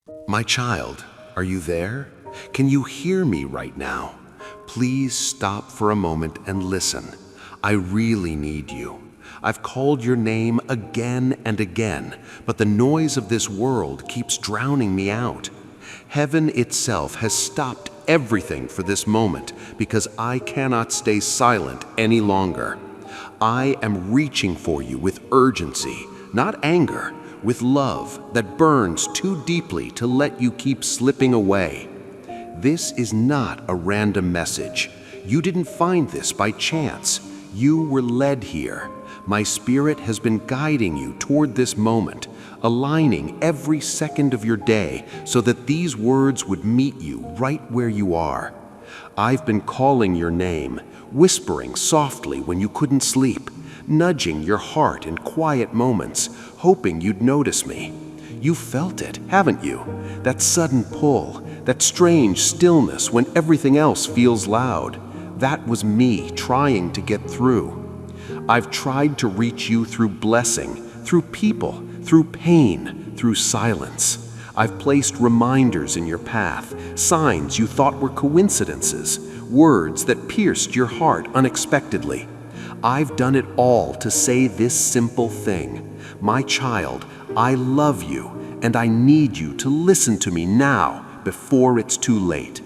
My child, are you there? Can you hear me right now? Please stop for a moment and listen. I really need you. I've called your name again and again, but the noise of this world keeps drowning me out. Heaven itself has stopped everything for this moment because I cannot stay silent any longer. I am reaching for you with urgency, not anger, with love that burns too deeply to let you keep slipping away. This is not a random message. You didn't find this by chance. You were led here. My spirit has been guiding you toward this moment, aligning every second of your day so that these words would meet you right where you are. I've been calling your name, whispering softly when you couldn't sleep, nudging your heart in quiet moments, hoping you'd notice me. You felt it, haven't you? That sudden pull, that strange stillness when everything else feels loud. That was me trying to get through. I've tried to reach you through blessing, through people, through pain, through silence. I've placed reminders in your path, signs you thought were coincidences, words that pierced your heart unexpectedly. I've done it all to say this simple thing. My child, I love you, and I need you to listen to me now before it's too late.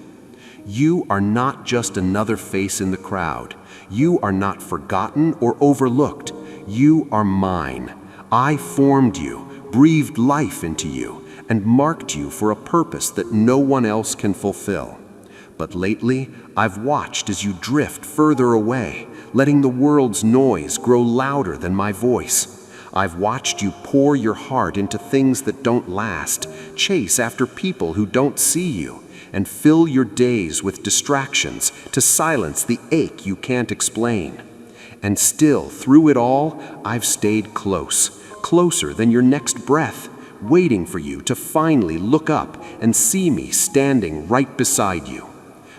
You are not just another face in the crowd. You are not forgotten or overlooked. You are mine. I formed you, breathed life into you, and marked you for a purpose that no one else can fulfill. But lately, I've watched as you drift further away, letting the world's noise grow louder than my voice. I've watched you pour your heart into things that don't last, chase after people who don't see you, and fill your days with distractions to silence the ache you can't explain. And still, through it all, I've stayed close, closer than your next breath, waiting for you to finally look up and see me standing right beside you.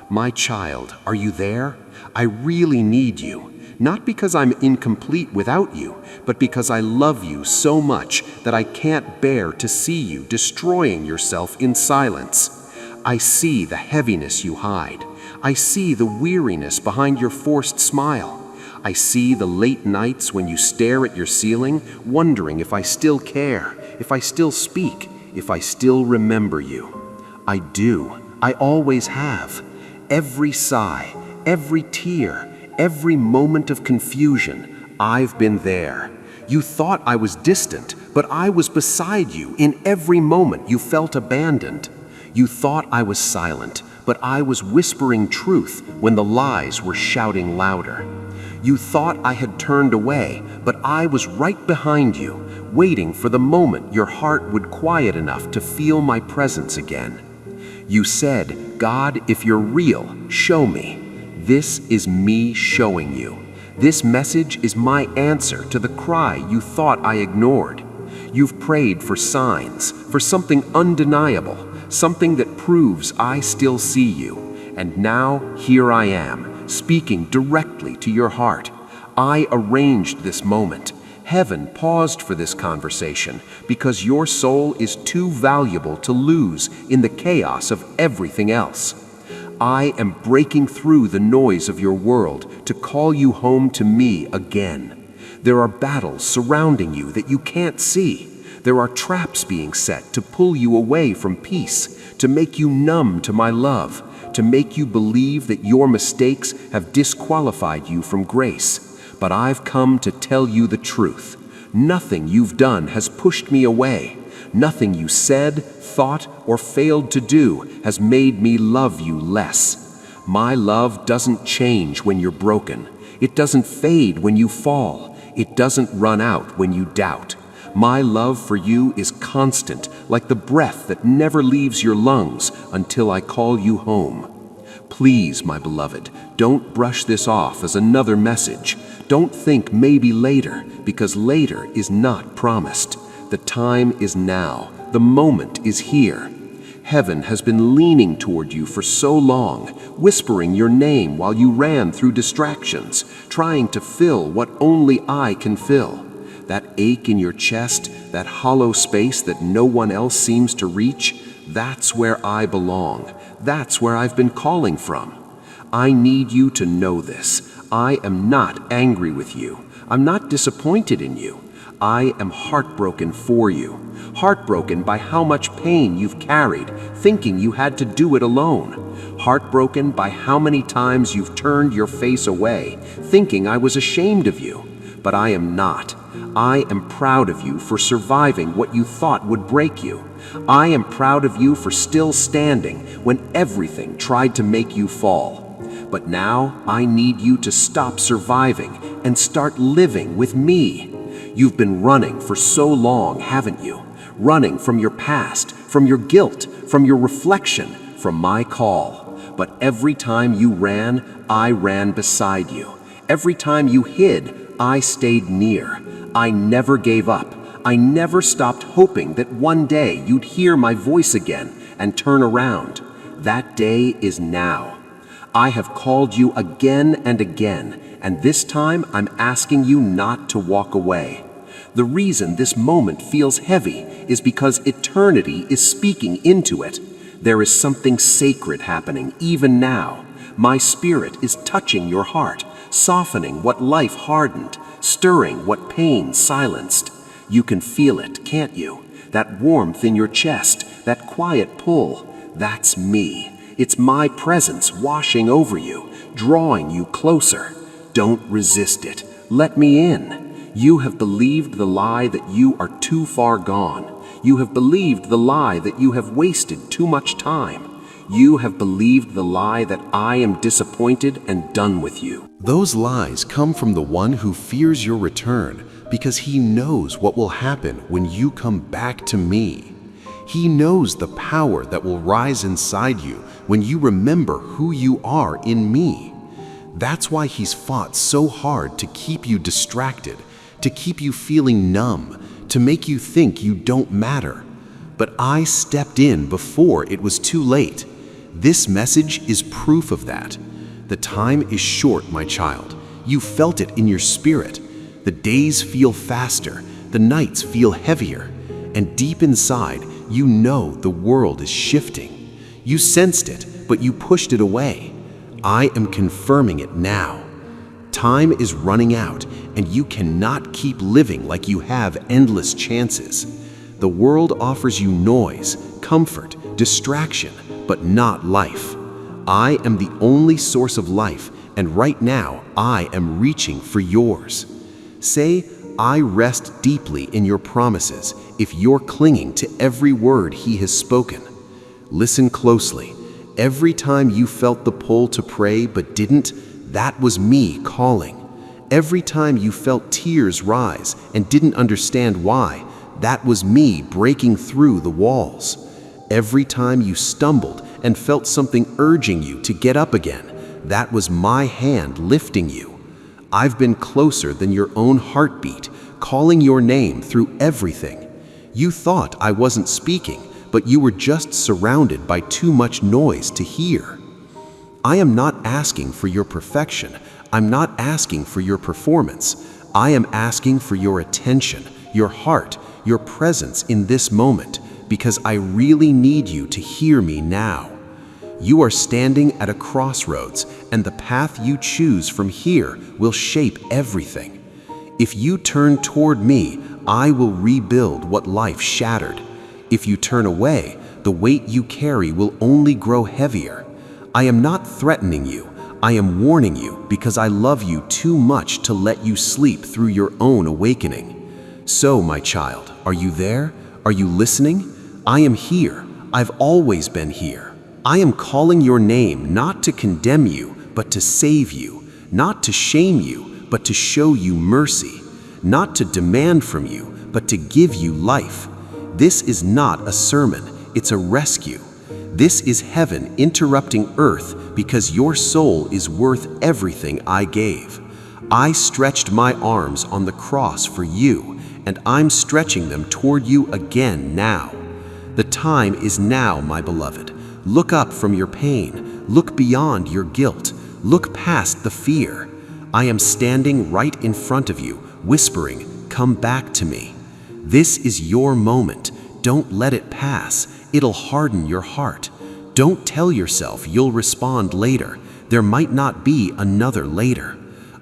My child, are you there? I really need you. Not because I'm incomplete without you, but because I love you so much that I can't bear to see you destroying yourself in silence. I see the heaviness you hide. I see the weariness behind your forced smile. I see the late nights when you stare at your ceiling, wondering if I still care, if I still speak, if I still remember you. I do. I always have. Every sigh, every tear, every moment of confusion, I've been there. You thought I was distant, but I was beside you in every moment you felt abandoned. You thought I was silent, but I was whispering truth when the lies were shouting louder. You thought I had turned away, but I was right behind you, waiting for the moment your heart would quiet enough to feel my presence again. You said, God, if you're real, show me. This is me showing you. This message is my answer to the cry you thought I ignored. You've prayed for signs, for something undeniable, something that proves I still see you. And now, here I am, speaking directly to your heart. I arranged this moment. Heaven paused for this conversation because your soul is too valuable to lose in the chaos of everything else. I am breaking through the noise of your world to call you home to me again. There are battles surrounding you that you can't see. There are traps being set to pull you away from peace, to make you numb to my love, to make you believe that your mistakes have disqualified you from grace. But I've come to tell you the truth. Nothing you've done has pushed me away. Nothing you said, thought, or failed to do has made me love you less. My love doesn't change when you're broken. It doesn't fade when you fall. It doesn't run out when you doubt. My love for you is constant, like the breath that never leaves your lungs until I call you home. Please, my beloved, don't brush this off as another message. Don't think maybe later, because later is not promised. The time is now. The moment is here. Heaven has been leaning toward you for so long, whispering your name while you ran through distractions, trying to fill what only I can fill. That ache in your chest, that hollow space that no one else seems to reach, That's where I belong. That's where I've been calling from. I need you to know this. I am not angry with you. I'm not disappointed in you. I am heartbroken for you. Heartbroken by how much pain you've carried, thinking you had to do it alone. Heartbroken by how many times you've turned your face away, thinking I was ashamed of you. But I am not. I am proud of you for surviving what you thought would break you. I am proud of you for still standing when everything tried to make you fall. But now I need you to stop surviving and start living with me. You've been running for so long, haven't you? Running from your past, from your guilt, from your reflection, from my call. But every time you ran, I ran beside you. Every time you hid, I stayed near. I never gave up. I never stopped hoping that one day you'd hear my voice again and turn around. That day is now. I have called you again and again, and this time I'm asking you not to walk away. The reason this moment feels heavy is because eternity is speaking into it. There is something sacred happening even now. My spirit is touching your heart, softening what life hardened, stirring what pain silenced. You can feel it, can't you? That warmth in your chest, that quiet pull. That's me. It's my presence washing over you, drawing you closer. Don't resist it. Let me in. You have believed the lie that you are too far gone. You have believed the lie that you have wasted too much time. You have believed the lie that I am disappointed and done with you. Those lies come from the one who fears your return because he knows what will happen when you come back to me. He knows the power that will rise inside you when you remember who you are in me. That's why he's fought so hard to keep you distracted, to keep you feeling numb, to make you think you don't matter. But I stepped in before it was too late. This message is proof of that. The time is short, my child. You felt it in your spirit. The days feel faster, the nights feel heavier, and deep inside, you know the world is shifting. You sensed it, but you pushed it away. I am confirming it now. Time is running out, and you cannot keep living like you have endless chances. The world offers you noise, comfort, distraction, but not life. I am the only source of life, and right now I am reaching for yours. Say, I rest deeply in your promises if you're clinging to every word he has spoken. Listen closely. Every time you felt the pull to pray but didn't, that was me calling. Every time you felt tears rise and didn't understand why, that was me breaking through the walls. Every time you stumbled and felt something urging you to get up again, that was my hand lifting you. I've been closer than your own heartbeat, calling your name through everything. You thought I wasn't speaking, but you were just surrounded by too much noise to hear. I am not asking for your perfection. I'm not asking for your performance. I am asking for your attention, your heart, your presence in this moment, because I really need you to hear me now. You are standing at a crossroads, and the path you choose from here will shape everything. If you turn toward me, I will rebuild what life shattered. If you turn away, the weight you carry will only grow heavier. I am not threatening you. I am warning you because I love you too much to let you sleep through your own awakening. So, my child, are you there? Are you listening? I am here. I've always been here. I am calling your name not to condemn you, but to save you, not to shame you, but to show you mercy, not to demand from you, but to give you life. This is not a sermon, it's a rescue. This is heaven interrupting earth because your soul is worth everything I gave. I stretched my arms on the cross for you, and I'm stretching them toward you again now. The time is now, my beloved. Look up from your pain. Look beyond your guilt. Look past the fear. I am standing right in front of you, whispering, "Come back to me." This is your moment. Don't let it pass. It'll harden your heart. Don't tell yourself you'll respond later. There might not be another later.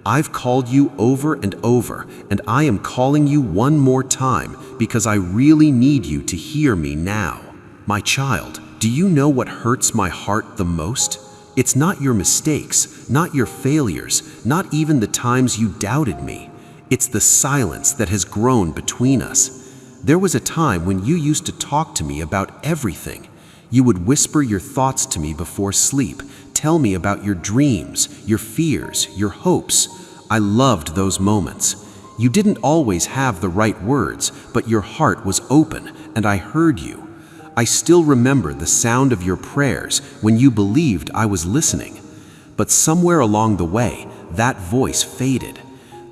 I've called you over and over, and I am calling you one more time because I really need you to hear me now. My child, do you know what hurts my heart the most? It's not your mistakes, not your failures, not even the times you doubted me. It's the silence that has grown between us. There was a time when you used to talk to me about everything. You would whisper your thoughts to me before sleep, tell me about your dreams, your fears, your hopes. I loved those moments. You didn't always have the right words, but your heart was open, and I heard you. I still remember the sound of your prayers when you believed I was listening. But somewhere along the way, that voice faded.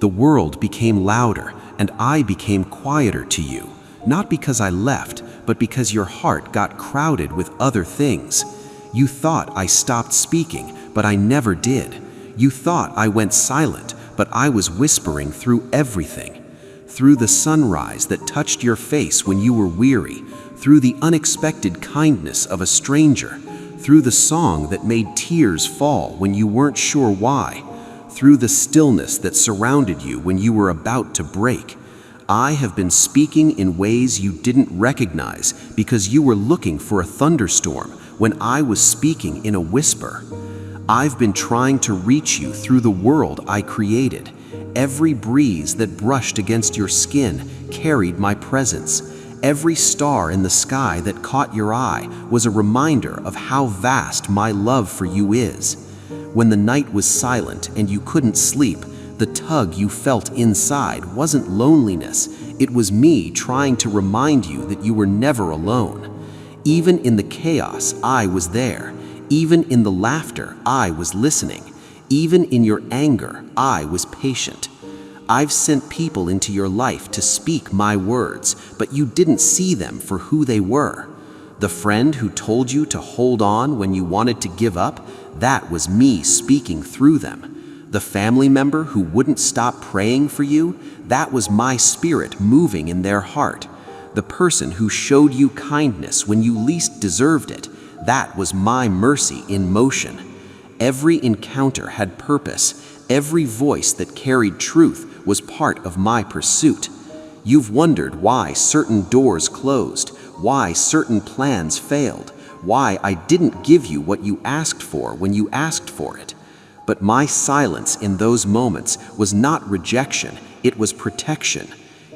The world became louder, and I became quieter to you, not because I left, but because your heart got crowded with other things. You thought I stopped speaking, but I never did. You thought I went silent, but I was whispering through everything. Through the sunrise that touched your face when you were weary, through the unexpected kindness of a stranger, through the song that made tears fall when you weren't sure why, through the stillness that surrounded you when you were about to break. I have been speaking in ways you didn't recognize because you were looking for a thunderstorm when I was speaking in a whisper. I've been trying to reach you through the world I created. Every breeze that brushed against your skin carried my presence. Every star in the sky that caught your eye was a reminder of how vast my love for you is. When the night was silent and you couldn't sleep, the tug you felt inside wasn't loneliness. It was me trying to remind you that you were never alone. Even in the chaos, I was there. Even in the laughter, I was listening. Even in your anger, I was patient. I've sent people into your life to speak my words, but you didn't see them for who they were. The friend who told you to hold on when you wanted to give up, that was me speaking through them. The family member who wouldn't stop praying for you, that was my spirit moving in their heart. The person who showed you kindness when you least deserved it, that was my mercy in motion. Every encounter had purpose. Every voice that carried truth was part of my pursuit. You've wondered why certain doors closed, why certain plans failed, why I didn't give you what you asked for when you asked for it. But my silence in those moments was not rejection, it was protection.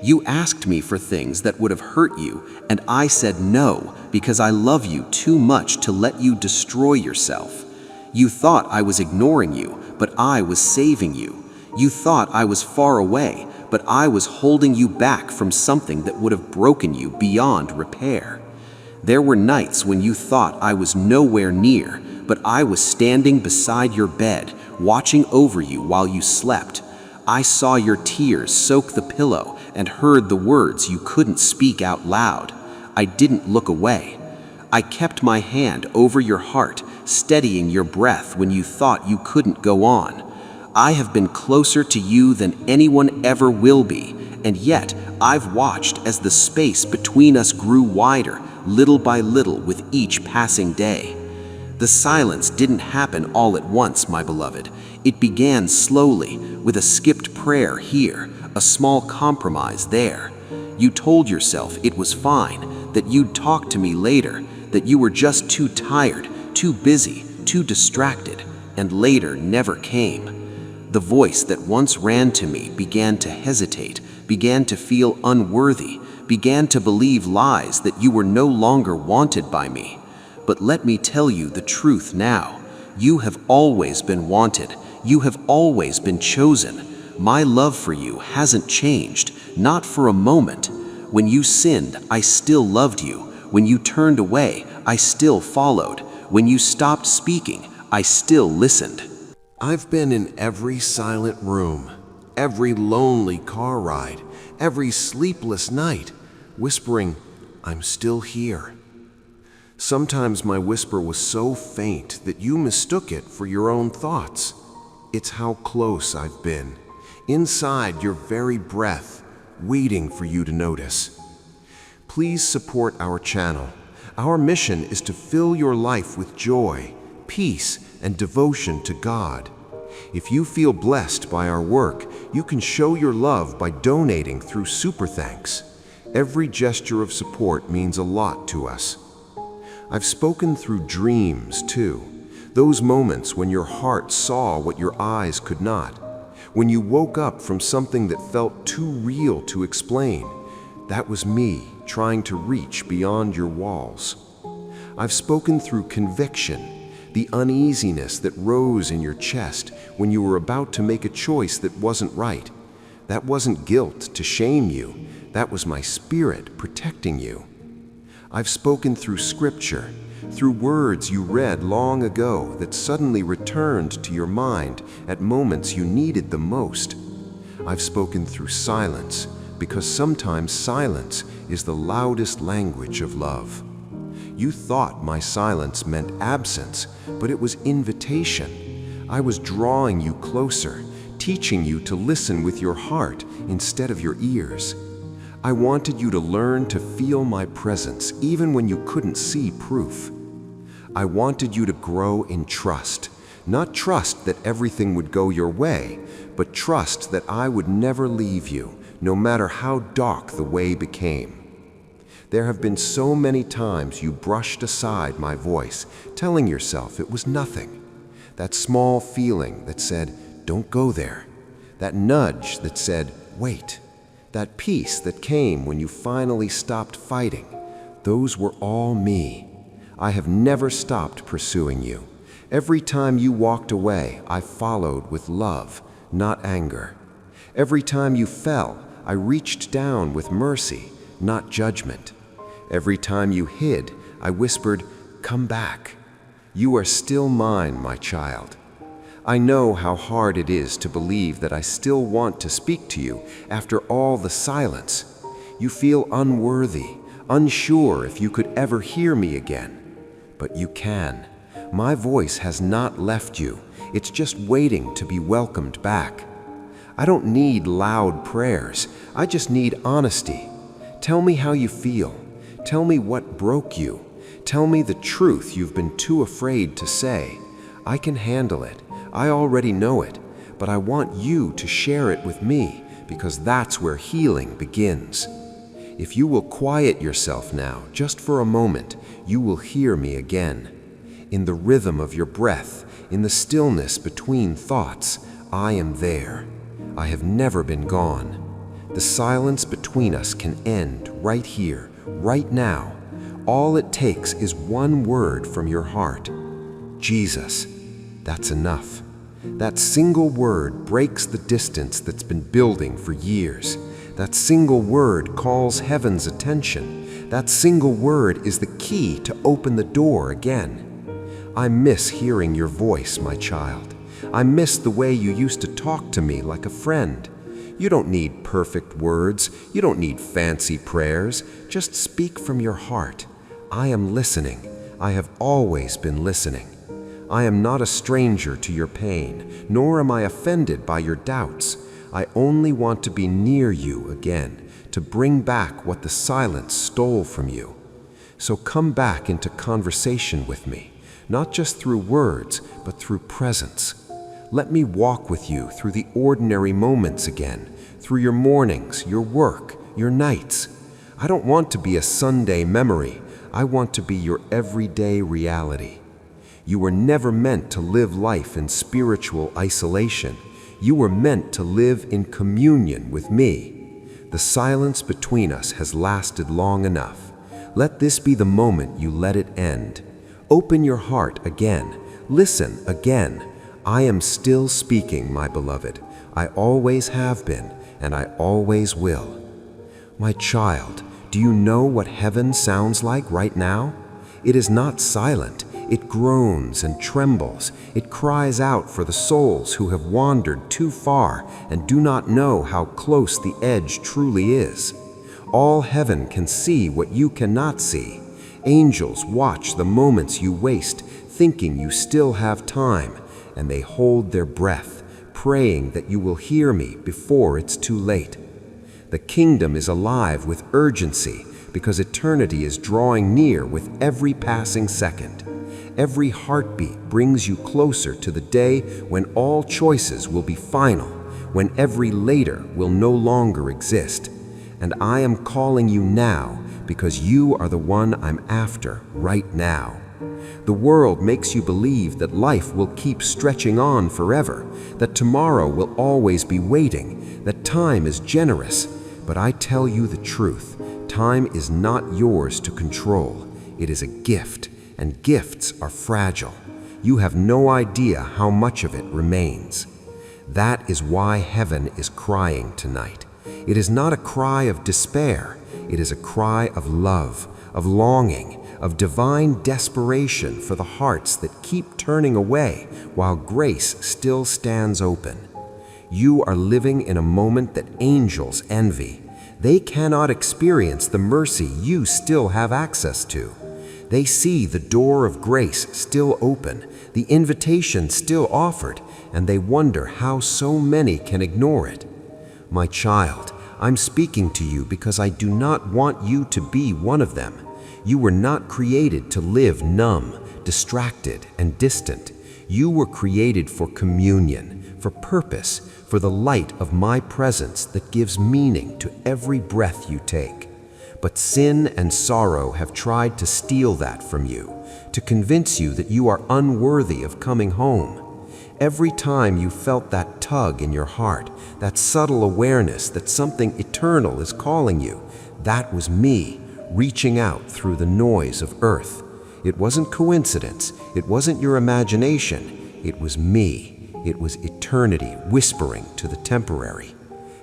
You asked me for things that would have hurt you, and I said no because I love you too much to let you destroy yourself. You thought I was ignoring you, but I was saving you. You thought I was far away, but I was holding you back from something that would have broken you beyond repair. There were nights when you thought I was nowhere near, but I was standing beside your bed, watching over you while you slept. I saw your tears soak the pillow and heard the words you couldn't speak out loud. I didn't look away. I kept my hand over your heart, steadying your breath when you thought you couldn't go on. I have been closer to you than anyone ever will be, and yet I've watched as the space between us grew wider, little by little with each passing day. The silence didn't happen all at once, my beloved. It began slowly, with a skipped prayer here, a small compromise there. You told yourself it was fine, that you'd talk to me later, that you were just too tired, too busy, too distracted, and later never came. The voice that once ran to me began to hesitate, began to feel unworthy, began to believe lies that you were no longer wanted by me. But let me tell you the truth now. You have always been wanted. You have always been chosen. My love for you hasn't changed, not for a moment. When you sinned, I still loved you. When you turned away, I still followed. When you stopped speaking, I still listened. I've been in every silent room, every lonely car ride, every sleepless night, whispering, "I'm still here." Sometimes my whisper was so faint that you mistook it for your own thoughts. It's how close I've been, inside your very breath, waiting for you to notice. Please support our channel. Our mission is to fill your life with joy, peace, and devotion to God. If you feel blessed by our work, you can show your love by donating through Super Thanks. Every gesture of support means a lot to us. I've spoken through dreams, too. Those moments when your heart saw what your eyes could not. When you woke up from something that felt too real to explain. That was me trying to reach beyond your walls. I've spoken through conviction, the uneasiness that rose in your chest when you were about to make a choice that wasn't right. That wasn't guilt to shame you. That was my spirit protecting you. I've spoken through scripture, through words you read long ago that suddenly returned to your mind at moments you needed them most. I've spoken through silence, because sometimes silence is the loudest language of love. You thought my silence meant absence, but it was invitation. I was drawing you closer, teaching you to listen with your heart instead of your ears. I wanted you to learn to feel my presence even when you couldn't see proof. I wanted you to grow in trust, not trust that everything would go your way, but trust that I would never leave you, no matter how dark the way became. There have been so many times you brushed aside my voice, telling yourself it was nothing. That small feeling that said, "Don't go there." That nudge that said, "Wait." That peace that came when you finally stopped fighting. Those were all me. I have never stopped pursuing you. Every time you walked away, I followed with love, not anger. Every time you fell, I reached down with mercy, not judgment. Every time you hid, I whispered, "Come back." You are still mine, my child. I know how hard it is to believe that I still want to speak to you after all the silence. You feel unworthy, unsure if you could ever hear me again. But you can. My voice has not left you. It's just waiting to be welcomed back. I don't need loud prayers. I just need honesty. Tell me how you feel. Tell me what broke you. Tell me the truth you've been too afraid to say. I can handle it. I already know it, but I want you to share it with me because that's where healing begins. If you will quiet yourself now, just for a moment, you will hear me again. In the rhythm of your breath, in the stillness between thoughts, I am there. I have never been gone. The silence between us can end right here, right now. All it takes is one word from your heart. Jesus. That's enough. That single word breaks the distance that's been building for years. That single word calls heaven's attention. That single word is the key to open the door again. I miss hearing your voice, my child. I miss the way you used to talk to me like a friend. You don't need perfect words. You don't need fancy prayers. Just speak from your heart. I am listening. I have always been listening. I am not a stranger to your pain, nor am I offended by your doubts. I only want to be near you again, to bring back what the silence stole from you. So come back into conversation with me, not just through words, but through presence. Let me walk with you through the ordinary moments again, through your mornings, your work, your nights. I don't want to be a Sunday memory. I want to be your everyday reality. You were never meant to live life in spiritual isolation. You were meant to live in communion with me. The silence between us has lasted long enough. Let this be the moment you let it end. Open your heart again. Listen again. I am still speaking, my beloved. I always have been, and I always will. My child, do you know what heaven sounds like right now? It is not silent. It groans and trembles. It cries out for the souls who have wandered too far and do not know how close the edge truly is. All heaven can see what you cannot see. Angels watch the moments you waste, thinking you still have time, and they hold their breath, praying that you will hear me before it's too late. The kingdom is alive with urgency, because eternity is drawing near with every passing second. Every heartbeat brings you closer to the day when all choices will be final, when every later will no longer exist. And I am calling you now because you are the one I'm after right now. The world makes you believe that life will keep stretching on forever, that tomorrow will always be waiting, that time is generous. But I tell you the truth, time is not yours to control. It is a gift, and gifts are fragile. You have no idea how much of it remains. That is why heaven is crying tonight. It is not a cry of despair. It is a cry of love, of longing, of divine desperation for the hearts that keep turning away while grace still stands open. You are living in a moment that angels envy. They cannot experience the mercy you still have access to. They see the door of grace still open, the invitation still offered, and they wonder how so many can ignore it. My child, I'm speaking to you because I do not want you to be one of them. You were not created to live numb, distracted, and distant. You were created for communion, for purpose, for the light of my presence that gives meaning to every breath you take. But sin and sorrow have tried to steal that from you, to convince you that you are unworthy of coming home. Every time you felt that tug in your heart, that subtle awareness that something eternal is calling you, that was me reaching out through the noise of earth. It wasn't coincidence. It wasn't your imagination. It was me. It was eternity whispering to the temporary.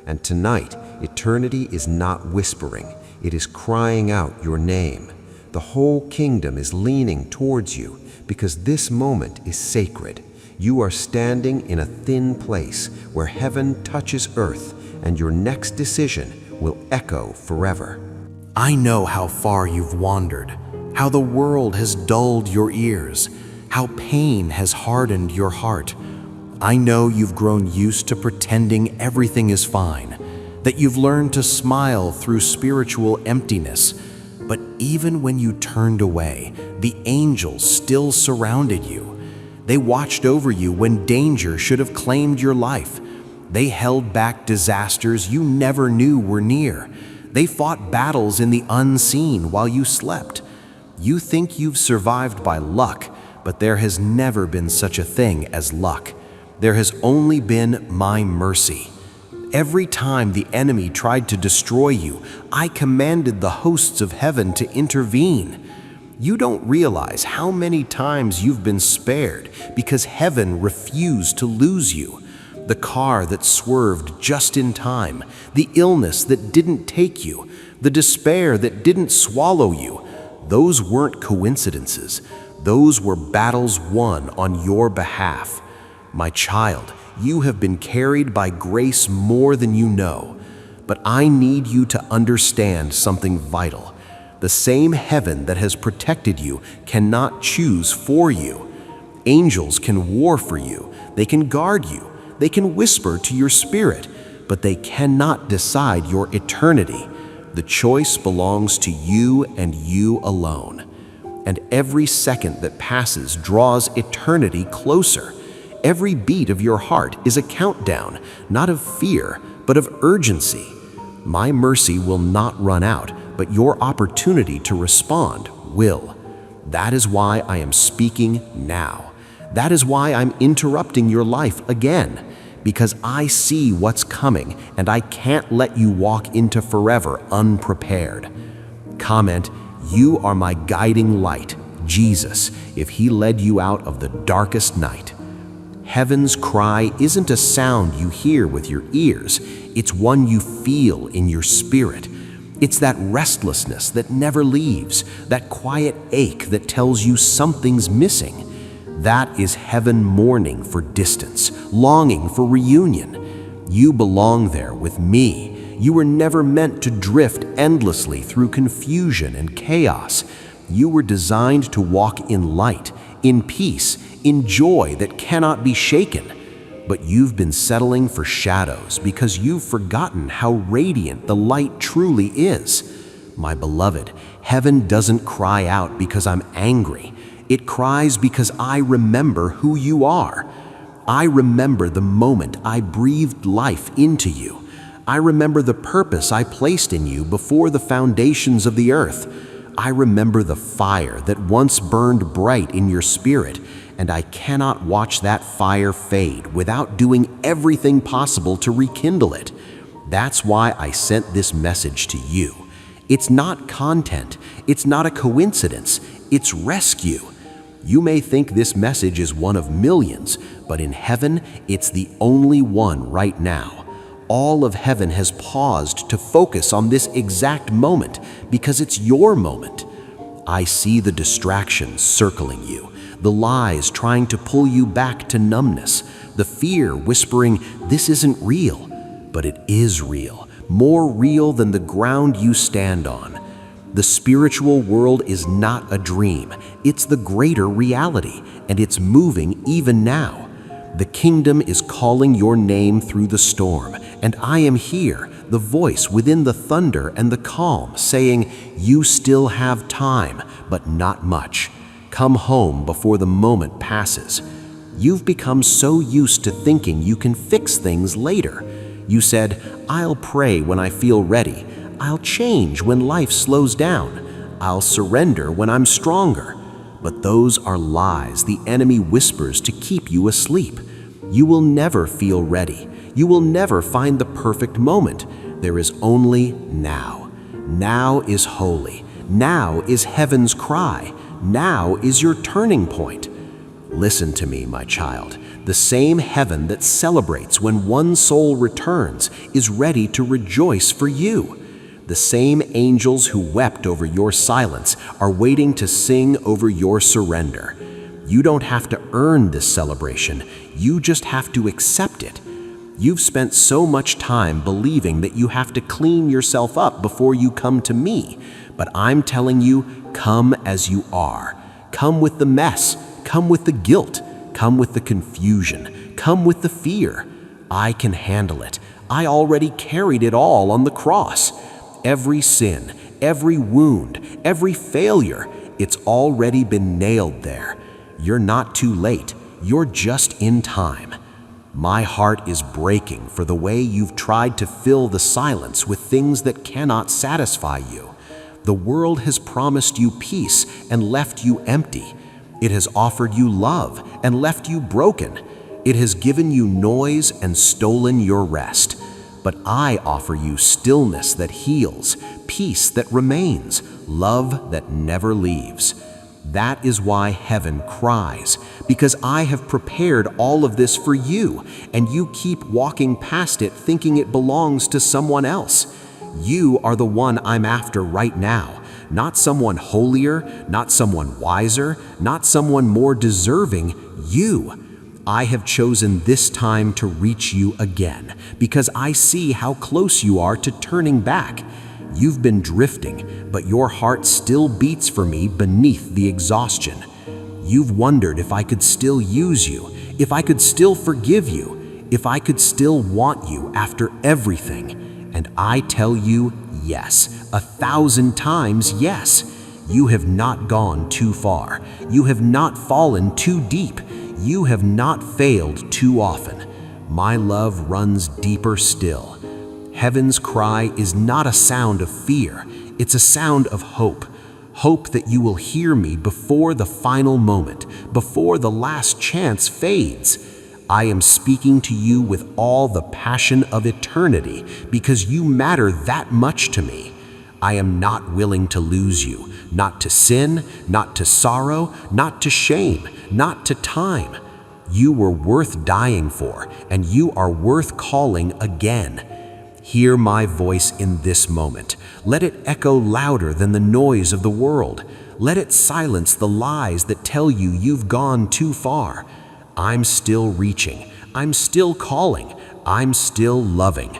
And tonight, eternity is not whispering. It is crying out your name. The whole kingdom is leaning towards you because this moment is sacred. You are standing in a thin place where heaven touches earth, and your next decision will echo forever. I know how far you've wandered, how the world has dulled your ears, how pain has hardened your heart. I know you've grown used to pretending everything is fine, that you've learned to smile through spiritual emptiness. But even when you turned away, the angels still surrounded you. They watched over you when danger should have claimed your life. They held back disasters you never knew were near. They fought battles in the unseen while you slept. You think you've survived by luck, but there has never been such a thing as luck. There has only been my mercy. Every time the enemy tried to destroy you, I commanded the hosts of heaven to intervene. You don't realize how many times you've been spared because heaven refused to lose you. The car that swerved just in time, the illness that didn't take you, the despair that didn't swallow you. Those weren't coincidences. Those were battles won on your behalf. My child, you have been carried by grace more than you know. But I need you to understand something vital. The same heaven that has protected you cannot choose for you. Angels can war for you. They can guard you. They can whisper to your spirit, but they cannot decide your eternity. The choice belongs to you and you alone. And every second that passes draws eternity closer. Every beat of your heart is a countdown, not of fear, but of urgency. My mercy will not run out, but your opportunity to respond will. That is why I am speaking now. That is why I'm interrupting your life again, because I see what's coming and I can't let you walk into forever unprepared. Comment, "You are my guiding light, Jesus," if He led you out of the darkest night. Heaven's cry isn't a sound you hear with your ears, it's one you feel in your spirit. It's that restlessness that never leaves, that quiet ache that tells you something's missing. That is heaven mourning for distance, longing for reunion. You belong there with me. You were never meant to drift endlessly through confusion and chaos. You were designed to walk in light, in peace, in joy that cannot be shaken. But you've been settling for shadows because you've forgotten how radiant the light truly is. my beloved, heaven doesn't cry out because I'm angry. It cries because I remember who you are. I remember the moment I breathed life into you. I remember the purpose I placed in you before the foundations of the earth. I remember the fire that once burned bright in your spirit, and I cannot watch that fire fade without doing everything possible to rekindle it. That's why I sent this message to you. It's not content, it's not a coincidence, it's rescue. You may think this message is one of millions, but in heaven, it's the only one right now. All of heaven has paused to focus on this exact moment because it's your moment. I see the distractions circling you, the lies trying to pull you back to numbness, the fear whispering, "This isn't real." But it is real, more real than the ground you stand on. The spiritual world is not a dream, it's the greater reality, and it's moving even now. The kingdom is calling your name through the storm, and I am here, the voice within the thunder and the calm, saying, "You still have time, but not much. Come home before the moment passes." You've become so used to thinking you can fix things later. You said, "I'll pray when I feel ready. I'll change when life slows down. I'll surrender when I'm stronger." But those are lies the enemy whispers to keep you asleep. You will never feel ready. You will never find the perfect moment. There is only now. Now is holy. Now is heaven's cry. Now is your turning point. Listen to me, my child. The same heaven that celebrates when one soul returns is ready to rejoice for you. The same angels who wept over your silence are waiting to sing over your surrender. You don't have to earn this celebration, you just have to accept it. You've spent so much time believing that you have to clean yourself up before you come to me, but I'm telling you, come as you are. Come with the mess, come with the guilt, come with the confusion, come with the fear. I can handle it. I already carried it all on the cross. Every sin, every wound, every failure, it's already been nailed there. You're not too late. You're just in time. My heart is breaking for the way you've tried to fill the silence with things that cannot satisfy you. The world has promised you peace and left you empty. It has offered you love and left you broken. It has given you noise and stolen your rest. But I offer you stillness that heals, peace that remains, love that never leaves. That is why heaven cries, because I have prepared all of this for you, and you keep walking past it thinking it belongs to someone else. You are the one I'm after right now, not someone holier, not someone wiser, not someone more deserving, you. I have chosen this time to reach you again because I see how close you are to turning back. You've been drifting, but your heart still beats for me beneath the exhaustion. You've wondered if I could still use you, if I could still forgive you, if I could still want you after everything. And I tell you, yes, 1,000 times yes. You have not gone too far. You have not fallen too deep. You have not failed too often. My love runs deeper still. Heaven's cry is not a sound of fear. It's a sound of hope. Hope that you will hear me before the final moment, before the last chance fades. I am speaking to you with all the passion of eternity because you matter that much to me. I am not willing to lose you, not to sin, not to sorrow, not to shame, not to time. You were worth dying for, and you are worth calling again. Hear my voice in this moment. Let it echo louder than the noise of the world. Let it silence the lies that tell you you've gone too far. I'm still reaching. I'm still calling. I'm still loving.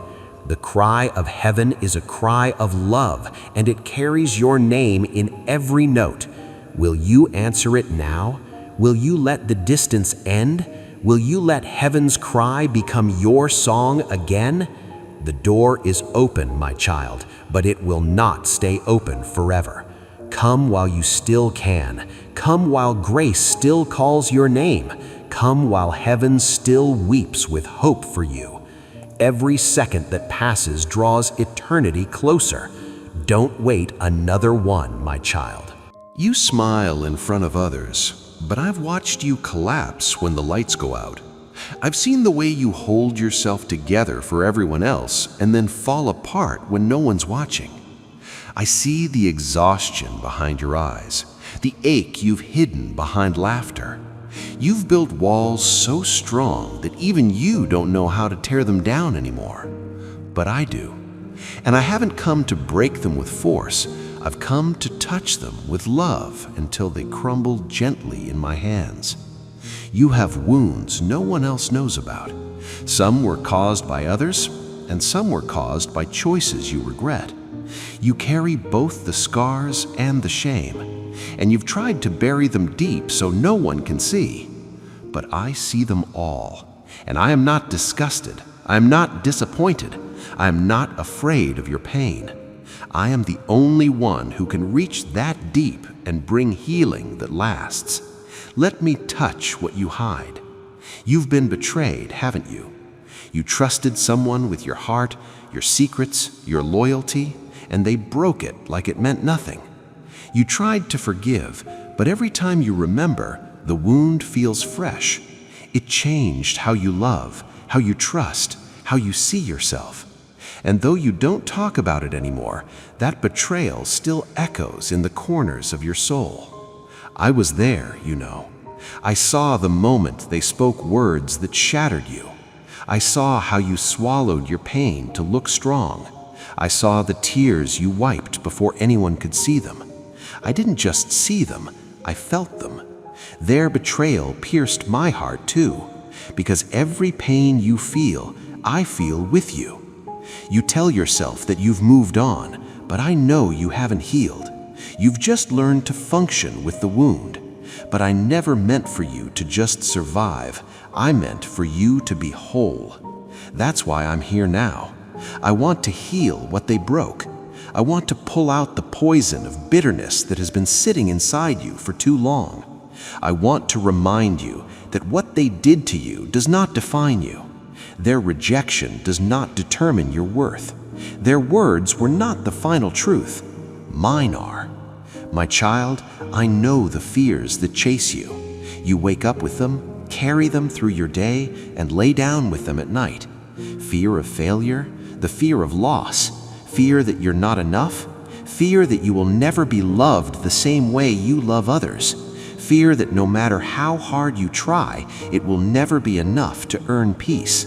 The cry of heaven is a cry of love, and it carries your name in every note. Will you answer it now? Will you let the distance end? Will you let heaven's cry become your song again? The door is open, my child, but it will not stay open forever. Come while you still can. Come while grace still calls your name. Come while heaven still weeps with hope for you. Every second that passes draws eternity closer. Don't wait another one, my child. You smile in front of others, but I've watched you collapse when the lights go out. I've seen the way you hold yourself together for everyone else and then fall apart when no one's watching. I see the exhaustion behind your eyes, the ache you've hidden behind laughter. You've built walls so strong that even you don't know how to tear them down anymore. But I do. And I haven't come to break them with force. I've come to touch them with love until they crumble gently in my hands. You have wounds no one else knows about. Some were caused by others, and some were caused by choices you regret. You carry both the scars and the shame, and you've tried to bury them deep so no one can see. But I see them all, and I am not disgusted. I am not disappointed. I am not afraid of your pain. I am the only one who can reach that deep and bring healing that lasts. Let me touch what you hide. You've been betrayed, haven't you? You trusted someone with your heart, your secrets, your loyalty, and they broke it like it meant nothing. You tried to forgive, but every time you remember, the wound feels fresh. It changed how you love, how you trust, how you see yourself. And though you don't talk about it anymore, that betrayal still echoes in the corners of your soul. I was there, you know. I saw the moment they spoke words that shattered you. I saw how you swallowed your pain to look strong. I saw the tears you wiped before anyone could see them. I didn't just see them, I felt them. Their betrayal pierced my heart too, because every pain you feel, I feel with you. You tell yourself that you've moved on, but I know you haven't healed. You've just learned to function with the wound. But I never meant for you to just survive. I meant for you to be whole. That's why I'm here now. I want to heal what they broke. I want to pull out the poison of bitterness that has been sitting inside you for too long. I want to remind you that what they did to you does not define you. Their rejection does not determine your worth. Their words were not the final truth. Mine are. My child, I know the fears that chase you. You wake up with them, carry them through your day, and lay down with them at night. Fear of failure, the fear of loss, fear that you're not enough, fear that you will never be loved the same way you love others, fear that no matter how hard you try, it will never be enough to earn peace.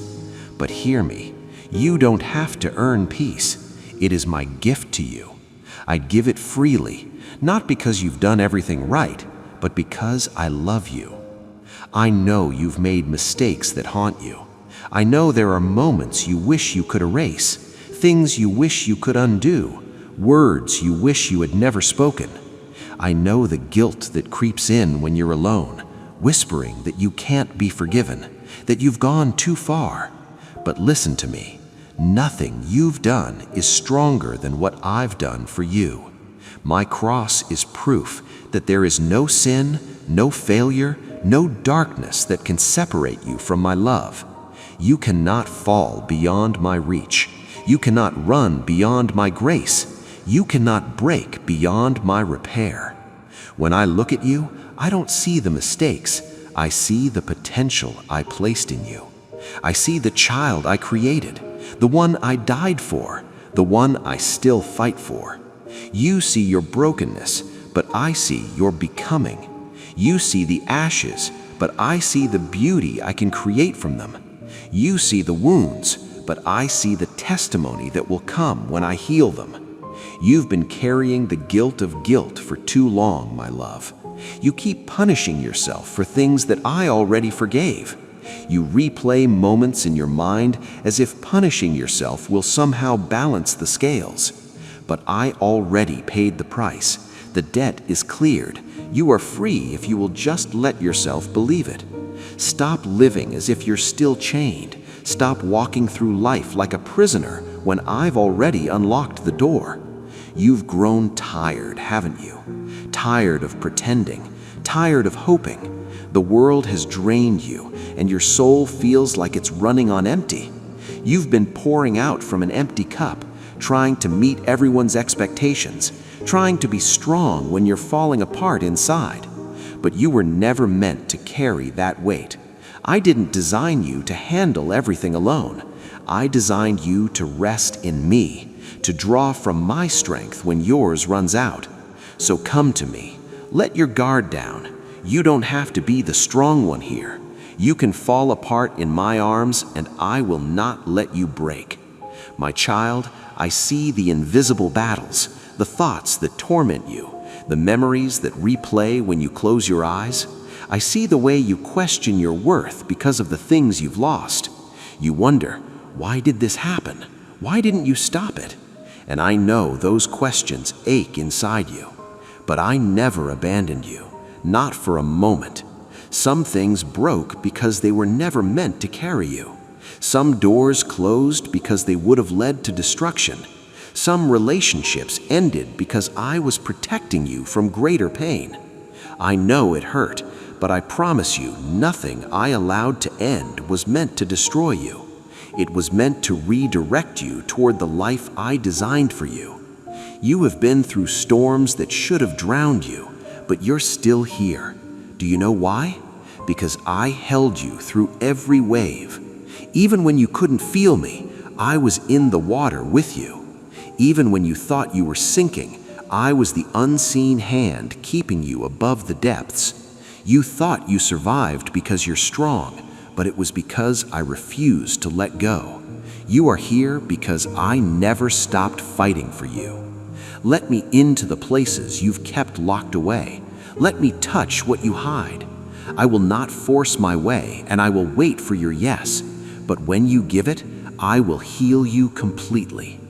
But hear me, you don't have to earn peace. It is my gift to you. I give it freely, not because you've done everything right, but because I love you. I know you've made mistakes that haunt you. I know there are moments you wish you could erase, things you wish you could undo, words you wish you had never spoken. I know the guilt that creeps in when you're alone, whispering that you can't be forgiven, that you've gone too far. But listen to me. Nothing you've done is stronger than what I've done for you. My cross is proof that there is no sin, no failure, no darkness that can separate you from my love. You cannot fall beyond my reach. You cannot run beyond my grace. You cannot break beyond my repair. When I look at you, I don't see the mistakes. I see the potential I placed in you. I see the child I created, the one I died for, the one I still fight for. You see your brokenness, but I see your becoming. You see the ashes, but I see the beauty I can create from them. You see the wounds, but I see the testimony that will come when I heal them. You've been carrying the guilt of guilt for too long, my love. You keep punishing yourself for things that I already forgave. You replay moments in your mind as if punishing yourself will somehow balance the scales. But I already paid the price. The debt is cleared. You are free if you will just let yourself believe it. Stop living as if you're still chained. Stop walking through life like a prisoner when I've already unlocked the door. You've grown tired, haven't you? Tired of pretending, tired of hoping. The world has drained you, and your soul feels like it's running on empty. You've been pouring out from an empty cup, trying to meet everyone's expectations, trying to be strong when you're falling apart inside. But you were never meant to carry that weight. I didn't design you to handle everything alone. I designed you to rest in me, to draw from my strength when yours runs out. So come to me. Let your guard down. You don't have to be the strong one here. You can fall apart in my arms, and I will not let you break. My child, I see the invisible battles, the thoughts that torment you, the memories that replay when you close your eyes. I see the way you question your worth because of the things you've lost. You wonder, why did this happen? Why didn't you stop it? And I know those questions ache inside you. But I never abandoned you, not for a moment. Some things broke because they were never meant to carry you. Some doors closed because they would have led to destruction. Some relationships ended because I was protecting you from greater pain. I know it hurt, but I promise you nothing I allowed to end was meant to destroy you. It was meant to redirect you toward the life I designed for you. You have been through storms that should have drowned you, but you're still here. Do you know why? Because I held you through every wave. Even when you couldn't feel me, I was in the water with you. Even when you thought you were sinking, I was the unseen hand keeping you above the depths. You thought you survived because you're strong, but it was because I refused to let go. You are here because I never stopped fighting for you. Let me into the places you've kept locked away. Let me touch what you hide. I will not force my way, and I will wait for your yes. But when you give it, I will heal you completely.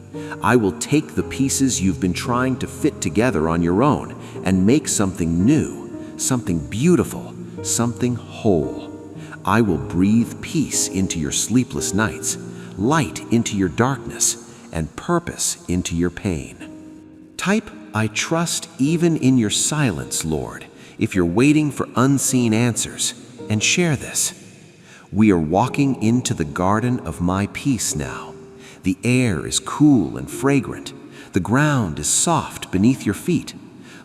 I will take the pieces you've been trying to fit together on your own and make something new, something beautiful, something whole. I will breathe peace into your sleepless nights, light into your darkness, and purpose into your pain. Type, I trust even in your silence, Lord, if you're waiting for unseen answers, and share this. We are walking into the garden of my peace now. The air is cool and fragrant. The ground is soft beneath your feet.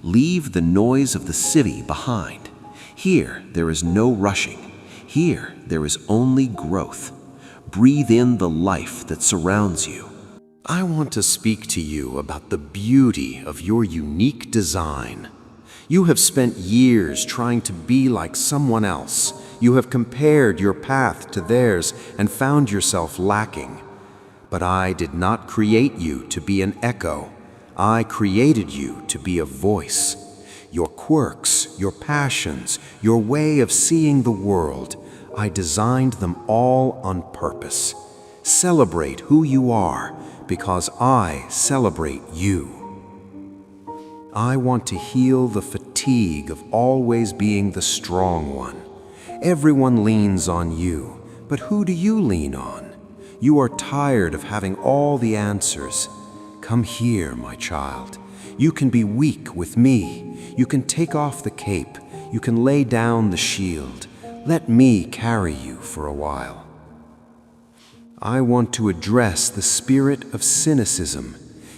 Leave the noise of the city behind. Here there is no rushing. Here there is only growth. Breathe in the life that surrounds you. I want to speak to you about the beauty of your unique design. You have spent years trying to be like someone else. You have compared your path to theirs and found yourself lacking. But I did not create you to be an echo. I created you to be a voice. Your quirks, your passions, your way of seeing the world, I designed them all on purpose. Celebrate who you are, because I celebrate you. I want to heal the fatigue of always being the strong one. Everyone leans on you, but who do you lean on? You are tired of having all the answers. Come here, my child. You can be weak with me. You can take off the cape. You can lay down the shield. Let me carry you for a while. I want to address the spirit of cynicism.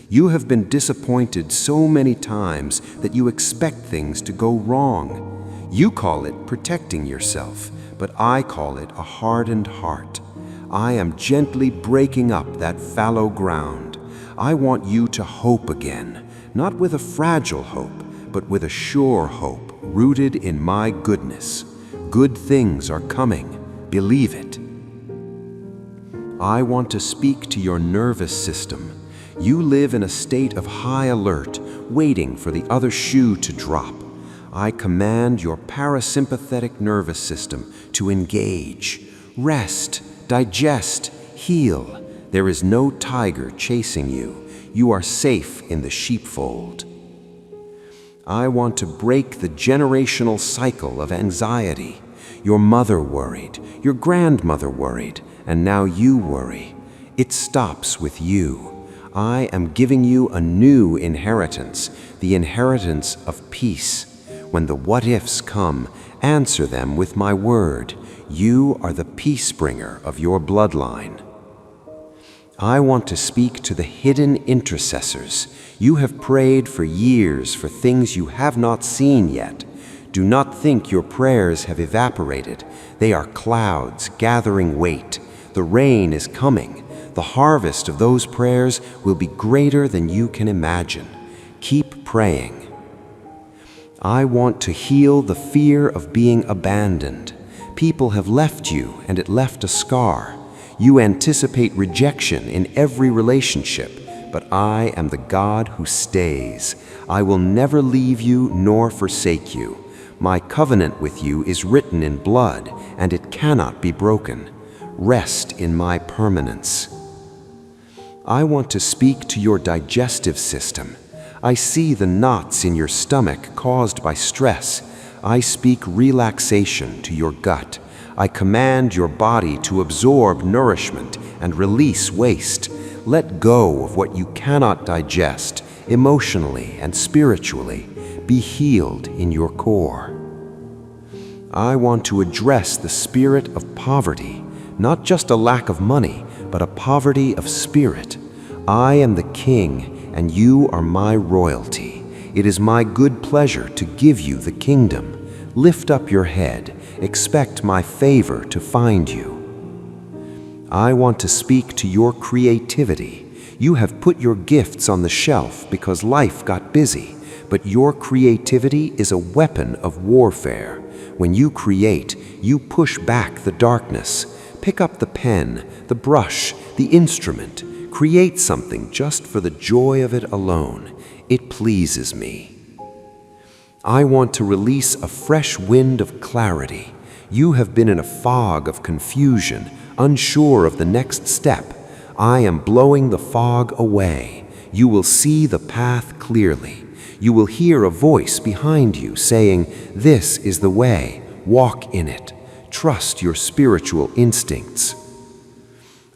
You have been disappointed so many times that you expect things to go wrong. You call it protecting yourself, but I call it a hardened heart. I am gently breaking up that fallow ground. I want you to hope again, not with a fragile hope, but with a sure hope rooted in my goodness. Good things are coming. Believe it. I want to speak to your nervous system. You live in a state of high alert, waiting for the other shoe to drop. I command your parasympathetic nervous system to engage. Rest, digest, heal. There is no tiger chasing you. You are safe in the sheepfold. I want to break the generational cycle of anxiety. Your mother worried, your grandmother worried, and now you worry. It stops with you. I am giving you a new inheritance, the inheritance of peace. When the what-ifs come, answer them with my word. You are the peace bringer of your bloodline. I want to speak to the hidden intercessors. You have prayed for years for things you have not seen yet. Do not think your prayers have evaporated. They are clouds gathering weight. The rain is coming. The harvest of those prayers will be greater than you can imagine. Keep praying. I want to heal the fear of being abandoned. People have left you, and it left a scar. You anticipate rejection in every relationship, but I am the God who stays. I will never leave you nor forsake you. My covenant with you is written in blood, and it cannot be broken. Rest in my permanence. I want to speak to your digestive system. I see the knots in your stomach caused by stress. I speak relaxation to your gut. I command your body to absorb nourishment and release waste. Let go of what you cannot digest, emotionally and spiritually. Be healed in your core. I want to address the spirit of poverty, not just a lack of money, but a poverty of spirit. I am the king, and you are my royalty. It is my good pleasure to give you the kingdom. Lift up your head. Expect my favor to find you. I want to speak to your creativity. You have put your gifts on the shelf because life got busy, but your creativity is a weapon of warfare. When you create, you push back the darkness. Pick up the pen, the brush, the instrument. Create something just for the joy of it alone. It pleases me. I want to release a fresh wind of clarity. You have been in a fog of confusion, unsure of the next step. I am blowing the fog away. You will see the path clearly. You will hear a voice behind you saying, "This is the way. Walk in it. Trust your spiritual instincts."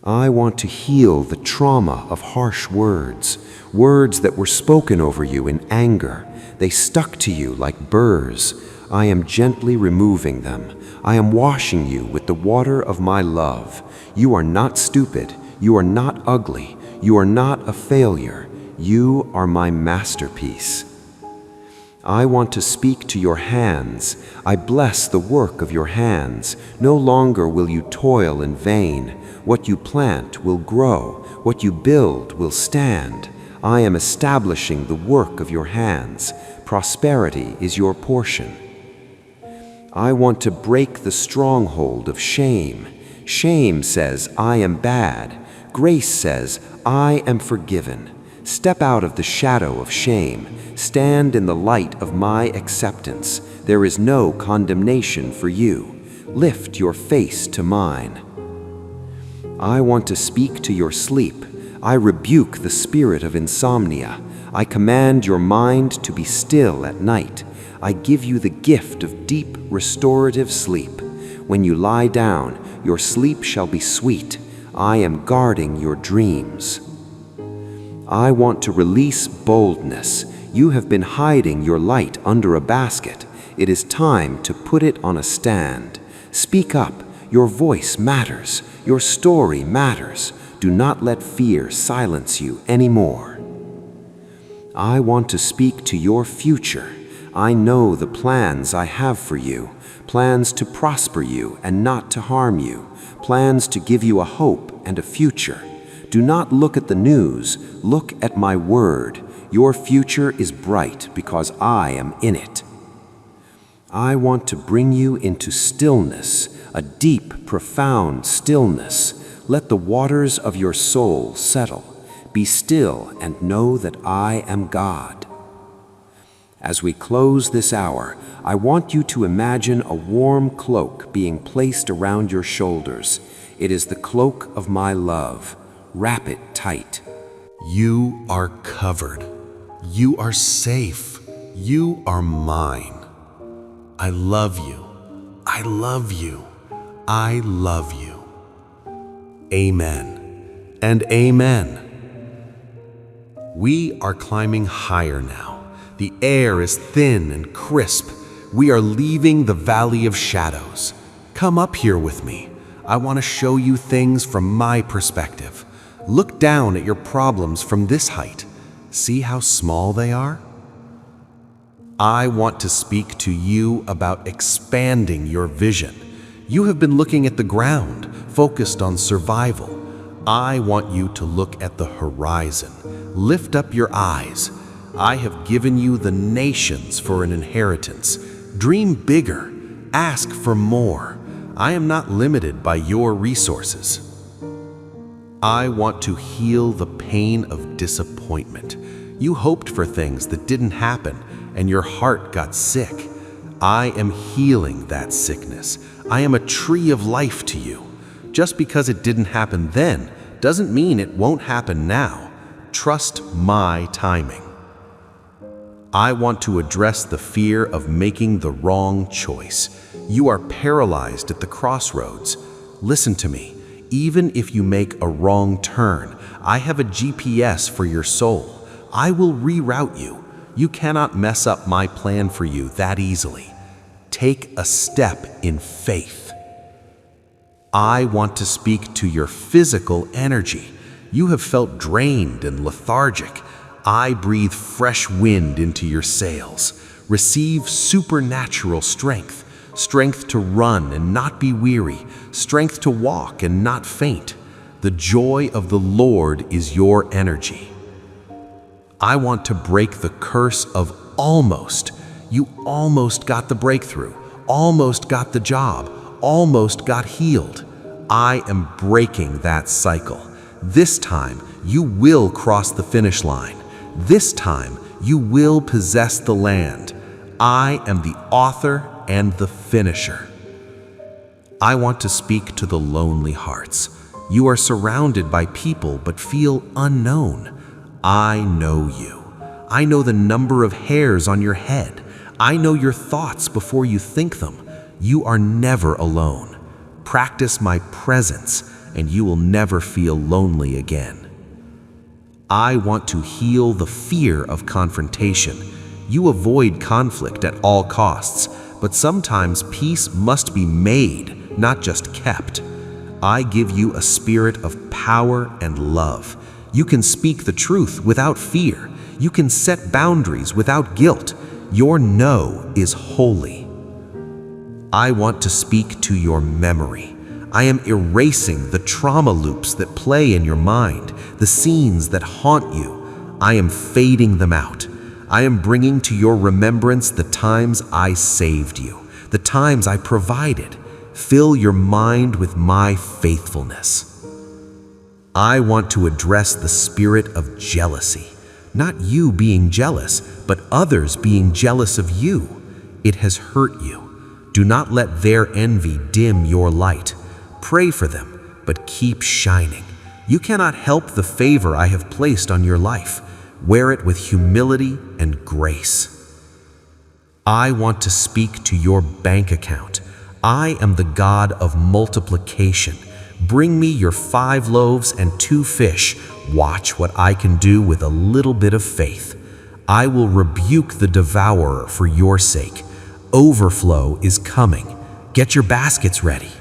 I want to heal the trauma of harsh words, words that were spoken over you in anger. They stuck to you like burrs. I am gently removing them. I am washing you with the water of my love. You are not stupid. You are not ugly. You are not a failure. You are my masterpiece. I want to speak to your hands. I bless the work of your hands. No longer will you toil in vain. What you plant will grow. What you build will stand. I am establishing the work of your hands. Prosperity is your portion. I want to break the stronghold of shame. Shame says, "I am bad." Grace says, "I am forgiven." Step out of the shadow of shame. Stand in the light of my acceptance. There is no condemnation for you. Lift your face to mine. I want to speak to your sleep. I rebuke the spirit of insomnia. I command your mind to be still at night. I give you the gift of deep, restorative sleep. When you lie down, your sleep shall be sweet. I am guarding your dreams. I want to release boldness. You have been hiding your light under a basket. It is time to put it on a stand. Speak up. Your voice matters. Your story matters. Do not let fear silence you anymore. I want to speak to your future. I know the plans I have for you, plans to prosper you and not to harm you, plans to give you a hope and a future. Do not look at the news, look at my word. Your future is bright because I am in it. I want to bring you into stillness, a deep, profound stillness. Let the waters of your soul settle. Be still and know that I am God. As we close this hour, I want you to imagine a warm cloak being placed around your shoulders. It is the cloak of my love. Wrap it tight. You are covered. You are safe. You are mine. I love you. I love you. I love you. Amen and amen. We are climbing higher now. The air is thin and crisp. We are leaving the valley of shadows. Come up here with me. I want to show you things from my perspective. Look down at your problems from this height. See how small they are? I want to speak to you about expanding your vision. You have been looking at the ground, focused on survival. I want you to look at the horizon. Lift up your eyes. I have given you the nations for an inheritance. Dream bigger. Ask for more. I am not limited by your resources. I want to heal the pain of disappointment. You hoped for things that didn't happen, and your heart got sick. I am healing that sickness. I am a tree of life to you. Just because it didn't happen then doesn't mean it won't happen now. Trust my timing. I want to address the fear of making the wrong choice. You are paralyzed at the crossroads. Listen to me. Even if you make a wrong turn, I have a GPS for your soul. I will reroute you. You cannot mess up my plan for you that easily. Take a step in faith. I want to speak to your physical energy. You have felt drained and lethargic. I breathe fresh wind into your sails. Receive supernatural strength. Strength to run and not be weary. Strength to walk and not faint. The joy of the Lord is your energy. I want to break the curse of almost. You almost got the breakthrough, almost got the job, almost got healed. I am breaking that cycle. This time, you will cross the finish line. This time, you will possess the land. I am the author and the finisher. I want to speak to the lonely hearts. You are surrounded by people but feel unknown. I know you. I know the number of hairs on your head. I know your thoughts before you think them. You are never alone. Practice my presence, and you will never feel lonely again. I want to heal the fear of confrontation. You avoid conflict at all costs, but sometimes peace must be made, not just kept. I give you a spirit of power and love. You can speak the truth without fear. You can set boundaries without guilt. Your no is holy. I want to speak to your memory. I am erasing the trauma loops that play in your mind, the scenes that haunt you. I am fading them out. I am bringing to your remembrance the times I saved you, the times I provided. Fill your mind with my faithfulness. I want to address the spirit of jealousy. Not you being jealous, but others being jealous of you. It has hurt you. Do not let their envy dim your light. Pray for them, but keep shining. You cannot help the favor I have placed on your life. Wear it with humility and grace. I want to speak to your bank account. I am the God of multiplication. Bring me your 5 loaves and 2 fish. Watch what I can do with a little bit of faith. I will rebuke the devourer for your sake. Overflow is coming. Get your baskets ready.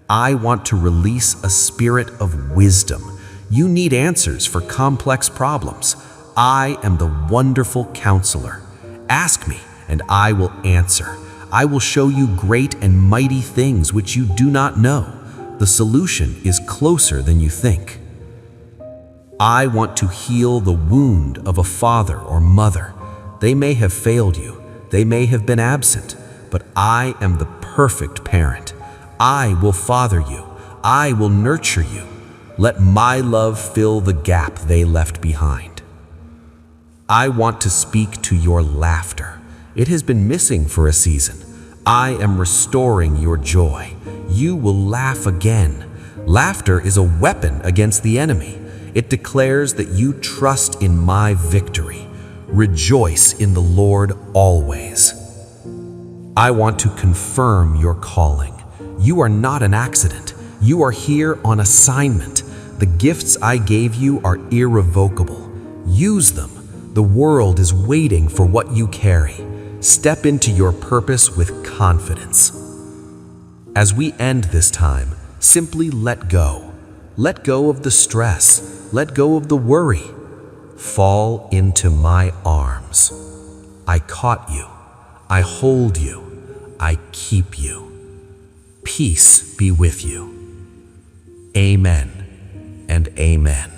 I want to release a spirit of wisdom. You need answers for complex problems. I am the wonderful counselor. Ask me, and I will answer. I will show you great and mighty things which you do not know. The solution is closer than you think. I want to heal the wound of a father or mother. They may have failed you. They may have been absent, but I am the perfect parent. I will father you. I will nurture you. Let my love fill the gap they left behind. I want to speak to your laughter. It has been missing for a season. I am restoring your joy. You will laugh again. Laughter is a weapon against the enemy. It declares that you trust in my victory. Rejoice in the Lord always. I want to confirm your calling. You are not an accident. You are here on assignment. The gifts I gave you are irrevocable. Use them. The world is waiting for what you carry. Step into your purpose with confidence. As we end this time, simply let go. Let go of the stress. Let go of the worry. Fall into my arms. I caught you. I hold you. I keep you. Peace be with you. Amen and amen.